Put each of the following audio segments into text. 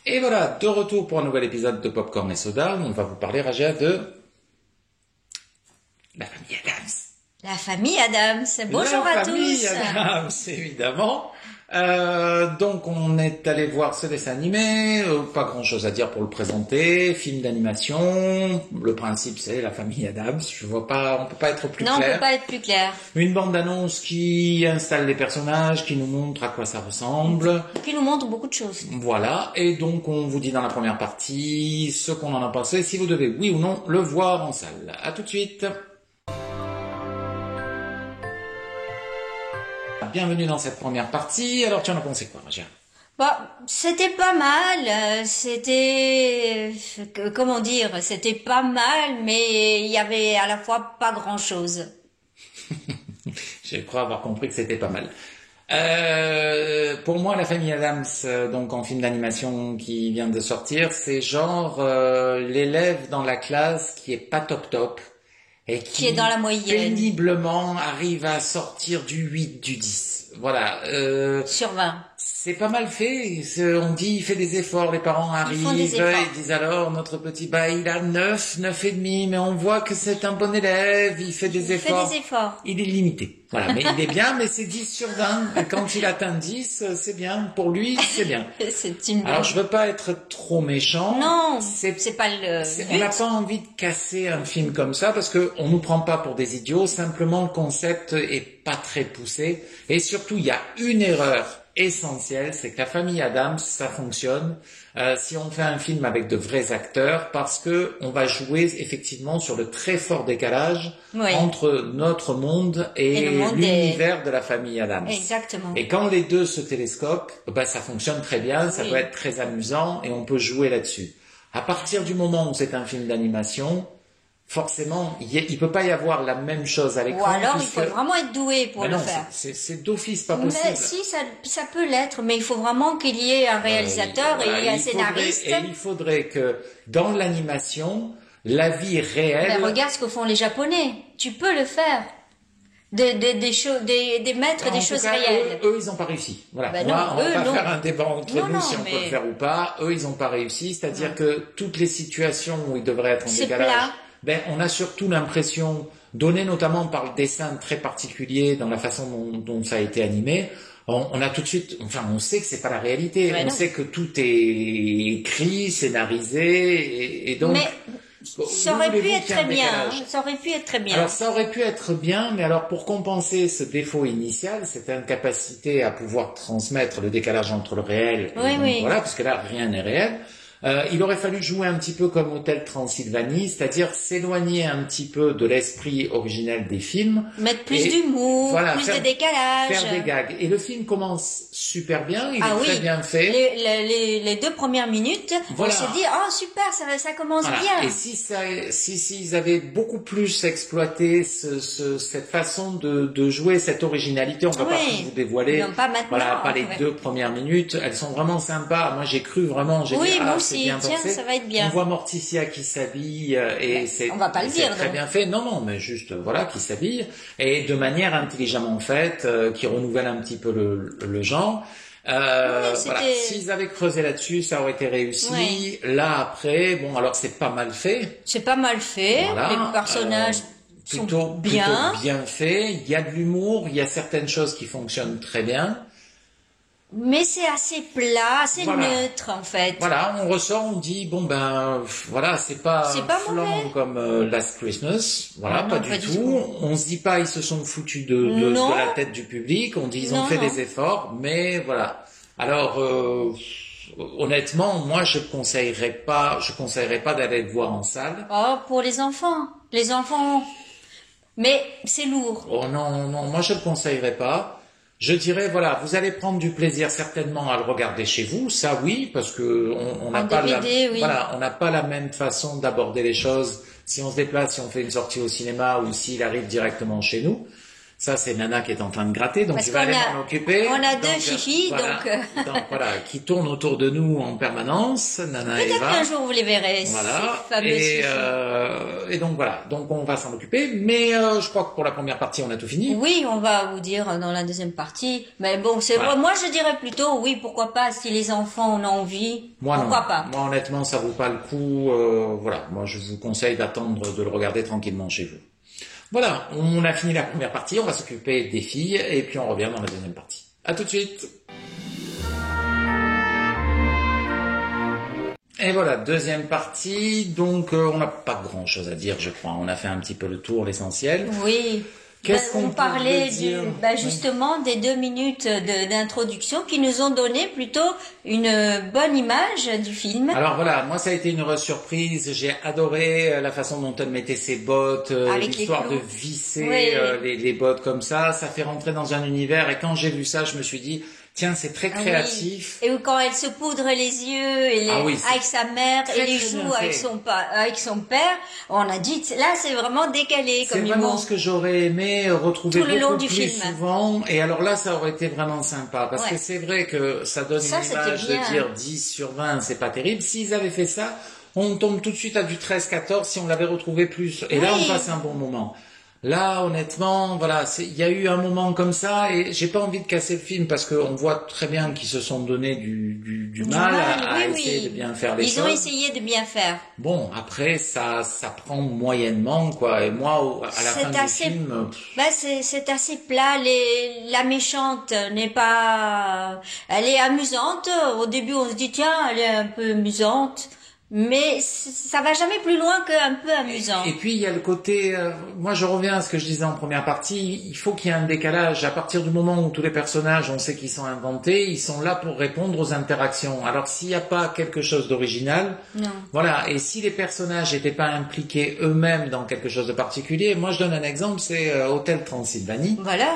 Et voilà, de retour pour un nouvel épisode de Popcorn et Soda. On va vous parler, Raja, de la famille Addams. La famille Addams. Bonjour à tous. La famille Addams, évidemment. Donc on est allé voir ce dessin animé, pas grand chose à dire pour le présenter, film d'animation, le principe c'est la famille Addams, je vois pas, on peut pas être plus clair. Non, on peut pas être plus clair. Une bande d'annonces qui installe les personnages, qui nous montre à quoi ça ressemble. Qui nous montre beaucoup de choses. Voilà, et donc on vous dit dans la première partie ce qu'on en a pensé, si vous devez oui ou non le voir en salle. À tout de suite. Bienvenue dans cette première partie. Alors, tu en as pensé quoi, Raja? Bah, c'était pas mal. Comment dire, c'était pas mal, mais il y avait à la fois pas grand-chose. Je crois avoir compris que c'était pas mal. Pour moi, la famille Addams, donc en film d'animation qui vient de sortir, c'est genre l'élève dans la classe qui est pas top top. Et qui est dans la moyenne. Péniblement arrive à sortir du 8, du 10. Voilà. Sur 20. C'est pas mal fait. On dit, il fait des efforts. Les parents arrivent, ils disent alors, notre petit, il a 9 et demi, mais on voit que c'est un bon élève, il fait des efforts. Il est limité. Voilà. Mais il est bien, mais c'est 10 sur 20. Et quand il atteint 10, c'est bien. Pour lui, c'est bien. Alors, je veux pas être trop méchant. Non, c'est pas le but. On n'a pas envie de casser un film comme ça parce que on nous prend pas pour des idiots. Simplement, le concept est pas très poussé. Et surtout, il y a une erreur essentielle, c'est que la famille Addams, ça fonctionne si on fait un film avec de vrais acteurs, parce que on va jouer effectivement sur le très fort décalage entre notre monde et l'univers de la famille Addams. Exactement. Et quand les deux se télescopent, ça fonctionne très bien, ça peut être très amusant et on peut jouer là-dessus. À partir du moment où c'est un film d'animation, forcément, il peut pas y avoir la même chose à l'écran. Ou alors, il faut vraiment être doué pour le faire. C'est d'office pas possible. Mais si, ça peut l'être, mais il faut vraiment qu'il y ait un réalisateur et un scénariste. Et il faudrait que, dans l'animation, la vie réelle... Mais regarde ce que font les Japonais. Tu peux le faire. Des mettre des choses réelles. Eux, ils ont pas réussi. Voilà. On va pas faire un débat entre nous si on peut le faire ou pas. Eux, ils ont pas réussi. C'est-à-dire que toutes les situations où ils devraient être en décalage... on a surtout l'impression, donnée notamment par le dessin très particulier dans la façon dont ça a été animé, on a tout de suite, on sait que c'est pas la réalité, on sait que tout est écrit, scénarisé, et donc... Mais ça aurait pu être très bien, ça aurait pu être très bien. Alors ça aurait pu être bien, mais alors pour compenser ce défaut initial, cette incapacité à pouvoir transmettre le décalage entre le réel et voilà, parce que là rien n'est réel, il aurait fallu jouer un petit peu comme Hôtel Transylvanie, c'est-à-dire s'éloigner un petit peu de l'esprit originel des films. Mettre plus d'humour, plus de décalage. Faire des gags. Et le film commence super bien, il est très bien fait. Les 2 premières minutes, on se dit, oh super, ça commence bien. Et si ils avaient beaucoup plus exploité cette façon de jouer, cette originalité, on va pas tout vous dévoiler. Non, pas maintenant. Voilà, pas les 2 premières minutes, elles sont vraiment sympas. Moi j'ai cru vraiment, j'ai dit, c'est bien pensé. Ça va être bien. On voit Morticia qui s'habille et c'est très bien fait. Non, mais juste qui s'habille et de manière intelligemment faite, qui renouvelle un petit peu le genre. S'ils avaient creusé là-dessus, ça aurait été réussi. Là après, alors c'est pas mal fait. C'est pas mal fait. Voilà. Les personnages sont bien faits. Il y a de l'humour, il y a certaines choses qui fonctionnent très bien. Mais c'est assez plat, assez neutre en fait. Voilà, on ressort, on dit c'est pas flan comme Last Christmas, pas du tout. On se dit pas ils se sont foutus de la tête du public, on dit ils ont fait des efforts, mais voilà. Alors honnêtement, moi je conseillerais pas d'aller le voir en salle. Oh, pour les enfants, mais c'est lourd. Oh non, moi je le conseillerais pas. Je dirais, vous allez prendre du plaisir certainement à le regarder chez vous, ça oui, parce que on n'a pas on n'a pas la même façon d'aborder les choses si on se déplace, si on fait une sortie au cinéma ou s'il arrive directement chez nous. Ça, c'est Nana qui est en train de gratter, donc Parce je vais aller m'en occuper. On a donc, deux filles, donc voilà, qui tournent autour de nous en permanence, Nana et peut-être Eva. qu'un jour vous les verrez. Voilà. Ces fameux Et donc voilà, donc on va s'en occuper. Mais je crois que pour la première partie, on a tout fini. Oui, on va vous dire dans la deuxième partie. Mais bon, c'est Voilà. vrai. Moi, je dirais plutôt, oui, pourquoi pas, si les enfants en ont envie. Moi, pourquoi non. pas. Moi, honnêtement, ça vaut pas le coup. Voilà, moi, je vous conseille d'attendre de le regarder tranquillement chez vous. Voilà, on a fini la première partie, on va s'occuper des filles et puis on revient dans la deuxième partie. À tout de suite. Et voilà, deuxième partie. Donc, on n'a pas grand-chose à dire, je crois. On a fait un petit peu le tour, l'essentiel. Oui. Qu'est-ce qu'on on parlait peut dire justement des 2 minutes d'introduction qui nous ont donné plutôt une bonne image du film. Alors voilà, moi ça a été une heureuse surprise. J'ai adoré la façon dont elle mettait ses bottes, Avec l'histoire les de clous. visser Oui. les bottes comme ça. Ça fait rentrer dans un univers. Et quand j'ai vu ça, je me suis dit, tiens, c'est très créatif. Oui. Et quand elle se poudre les yeux et avec sa mère Très, et les très bien joues avec son père, on a dit là c'est vraiment décalé C'est comme vraiment humour. ce que j'aurais aimé retrouver Tout le long beaucoup du plus film. souvent. Et alors là, ça aurait été vraiment sympa. Parce Ouais. que c'est vrai que ça donne Ça, une c'était image bien. de dire 10 sur 20, c'est pas terrible. S'ils avaient fait ça, on tombe tout de suite à du 13-14 si on l'avait retrouvé plus. Et là, Oui. on passe un bon moment. Là, honnêtement, voilà, il y a eu un moment comme ça et j'ai pas envie de casser le film parce qu'on voit très bien qu'ils se sont donné du mal à essayer de bien faire les choses. Ils ont essayé de bien faire. Bon, après, ça prend moyennement, quoi. Et moi, à la fin du film... C'est assez plat. La méchante n'est pas... Elle est amusante. Au début, on se dit, tiens, elle est un peu amusante. Mais ça va jamais plus loin qu'un peu amusant. Et puis il y a le côté, moi je reviens à ce que je disais en première partie, il faut qu'il y ait un décalage. À partir du moment où tous les personnages, on sait qu'ils sont inventés, ils sont là pour répondre aux interactions. Alors s'il n'y a pas quelque chose d'original, non. Voilà. Et si les personnages n'étaient pas impliqués eux-mêmes dans quelque chose de particulier, moi je donne un exemple, c'est Hôtel Transylvanie. Voilà.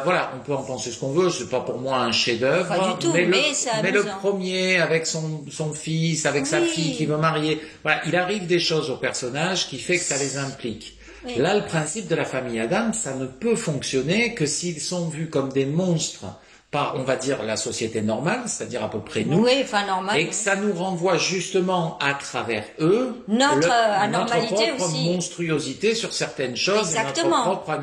Voilà, on peut en penser ce qu'on veut, c'est pas pour moi un chef-d'œuvre. Pas du tout, mais le premier avec son fils, avec sa fille qui veut marier, voilà, il arrive des choses aux personnages qui fait que ça les implique. Oui. Là, le principe de la famille Adams, ça ne peut fonctionner que s'ils sont vus comme des monstres par, on va dire, la société normale, c'est-à-dire à peu près nous, oui, enfin, normal, et que ça nous renvoie justement à travers eux notre anormalité propre aussi. Monstruosité sur certaines choses. Exactement. Et notre propre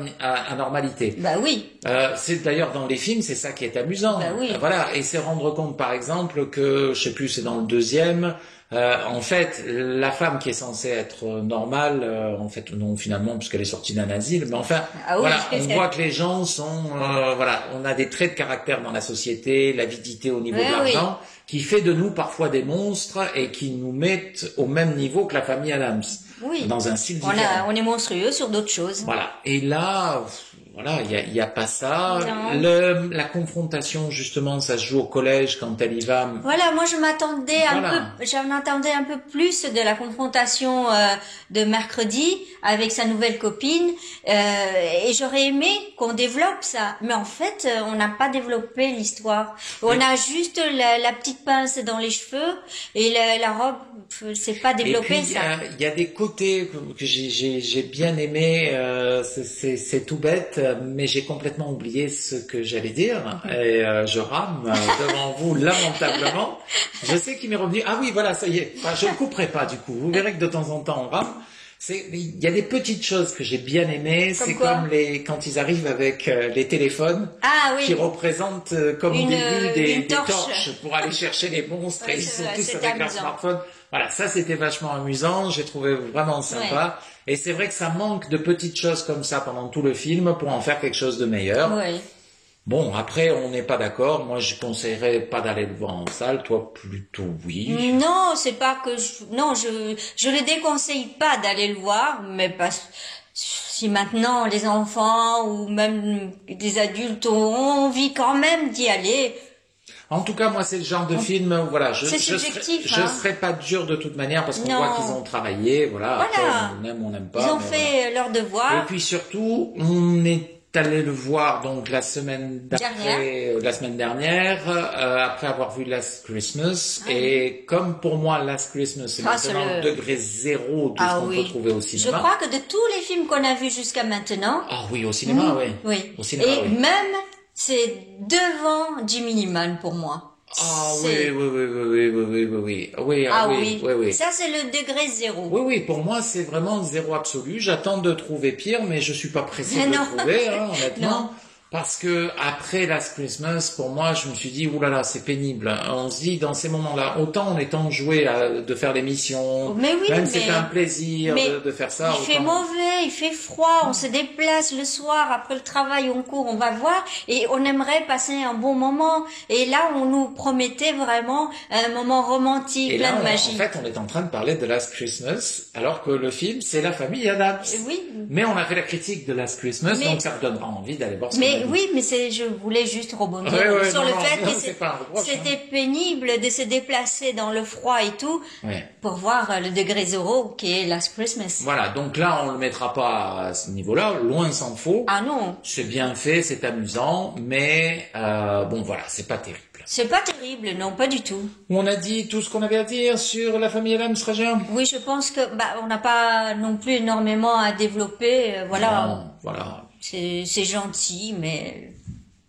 anormalité. Bah oui. C'est d'ailleurs dans les films, c'est ça qui est amusant. Bah oui. Voilà, et c'est rendre compte, par exemple, que, je sais plus, c'est dans le deuxième. En fait, la femme qui est censée être normale, en fait non finalement puisqu'elle est sortie d'un asile, mais enfin voilà, on voit que les gens sont voilà, on a des traits de caractère dans la société, l'avidité au niveau de l'argent, qui fait de nous parfois des monstres et qui nous mettent au même niveau que la famille Adams. Oui. Dans un style différent. On est monstrueux sur d'autres choses. Voilà. Et là, voilà, il y a pas ça. La confrontation, justement, ça se joue au collège quand elle y va. Voilà, moi je m'attendais un peu plus de la confrontation de mercredi avec sa nouvelle copine, et j'aurais aimé qu'on développe ça. Mais en fait, on n'a pas développé l'histoire. On a juste la petite pince dans les cheveux et la robe, c'est pas développé. Et puis, ça. Il y a des côtés que j'ai bien aimé. C'est tout bête. Mais j'ai complètement oublié ce que j'allais dire et je rame devant vous lamentablement. Je sais qu'il m'est revenu. Ah oui, voilà, ça y est. Enfin, je ne couperai pas du coup. Vous verrez que de temps en temps on rame. Il y a des petites choses que j'ai bien aimées. C'est comme quand ils arrivent avec les téléphones qui représentent comme au début des torches pour aller chercher les monstres et ils sont tous avec leur smartphone. Voilà, ça c'était vachement amusant, j'ai trouvé vraiment sympa. Et c'est vrai que ça manque de petites choses comme ça pendant tout le film pour en faire quelque chose de meilleur. Oui. Bon, après, on n'est pas d'accord. Moi, je conseillerais pas d'aller le voir en salle. Toi, plutôt oui. Non, c'est pas que je le déconseille pas d'aller le voir, mais pas si maintenant les enfants ou même des adultes ont envie quand même d'y aller. En tout cas, moi, c'est le genre de film où, voilà, je serais pas dur de toute manière parce qu'on voit qu'ils ont travaillé, voilà. Après, on aime pas. Ils ont fait leur devoir. Et puis surtout, on est allé le voir donc la semaine dernière, après avoir vu Last Christmas. Et comme pour moi Last Christmas c'est maintenant le degré zéro de ce qu'on peut trouver au cinéma. Je crois que de tous les films qu'on a vus jusqu'à maintenant. Ah oui, au cinéma, oui. Au cinéma, et même c'est devant Jimmy Neeman pour moi. Ah oui. Ça, c'est le degré zéro. Oui, pour moi, c'est vraiment zéro absolu. J'attends de trouver pire, mais je suis pas pressé de le trouver, honnêtement. Non. Parce que après Last Christmas, pour moi, je me suis dit, oulala, c'est pénible. On se dit, dans ces moments-là, autant on est temps de jouer, de faire l'émission. Mais oui, même c'est un plaisir de faire ça. Il fait mauvais, il fait froid, on se déplace le soir, après le travail, on court, on va voir, et on aimerait passer un bon moment. Et là, on nous promettait vraiment un moment romantique, et plein là, de magie. En fait, on est en train de parler de Last Christmas, alors que le film, c'est La famille Addams. Oui. Mais on a fait la critique de Last Christmas, donc ça me donnera envie d'aller voir ce oui, mais je voulais juste rebondir sur le fait que c'était pénible de se déplacer dans le froid et tout pour voir le degré zéro qui est Last Christmas. Voilà, donc là on le mettra pas à ce niveau-là, loin s'en faut. Ah non. C'est bien fait, c'est amusant, mais bon voilà, c'est pas terrible. C'est pas terrible, non, pas du tout. On a dit tout ce qu'on avait à dire sur La famille Addams, Raja? Oui, je pense que on n'a pas non plus énormément à développer, voilà. Non, voilà. C'est gentil, mais...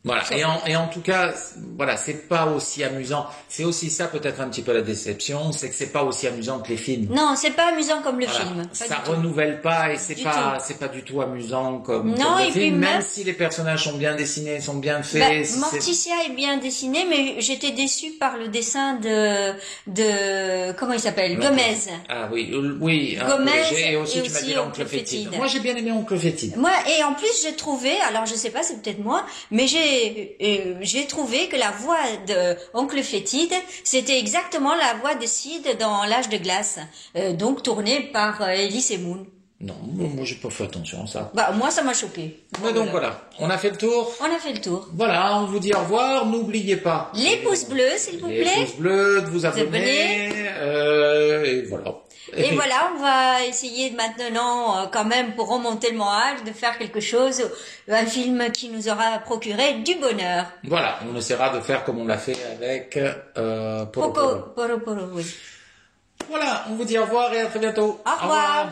Voilà. Et en tout cas, voilà, c'est pas aussi amusant. C'est aussi ça peut-être un petit peu la déception, c'est que c'est pas aussi amusant que les films. Non, c'est pas amusant comme le film. Ça renouvelle pas et c'est pas du tout amusant comme le film, même si les personnages sont bien dessinés, sont bien faits. Morticia est bien dessiné, mais j'étais déçue par le dessin de comment il s'appelle, Gomez. Ah oui. Gomez et aussi tu m'as dit l'oncle Fétide. Moi j'ai bien aimé oncle Fétide. Moi, et en plus j'ai trouvé, alors je sais pas, c'est peut-être moi, mais j'ai trouvé que la voix de Oncle Fétide, c'était exactement la voix de Sid dans L'âge de glace, donc tournée par Elise Moon. Non, moi j'ai pas fait attention à ça. Moi ça m'a choqué. Mais donc voilà, on a fait le tour. On a fait le tour. Voilà, on vous dit au revoir, n'oubliez pas. Les pouces bleus, s'il vous plaît. Les pouces bleus, de vous abonner. Et voilà. Et voilà, on va essayer maintenant, quand même, pour remonter le moral, de faire quelque chose, un film qui nous aura procuré du bonheur. Voilà, on essaiera de faire comme on l'a fait avec Poro, oui. Voilà, on vous dit au revoir et à très bientôt. Au revoir.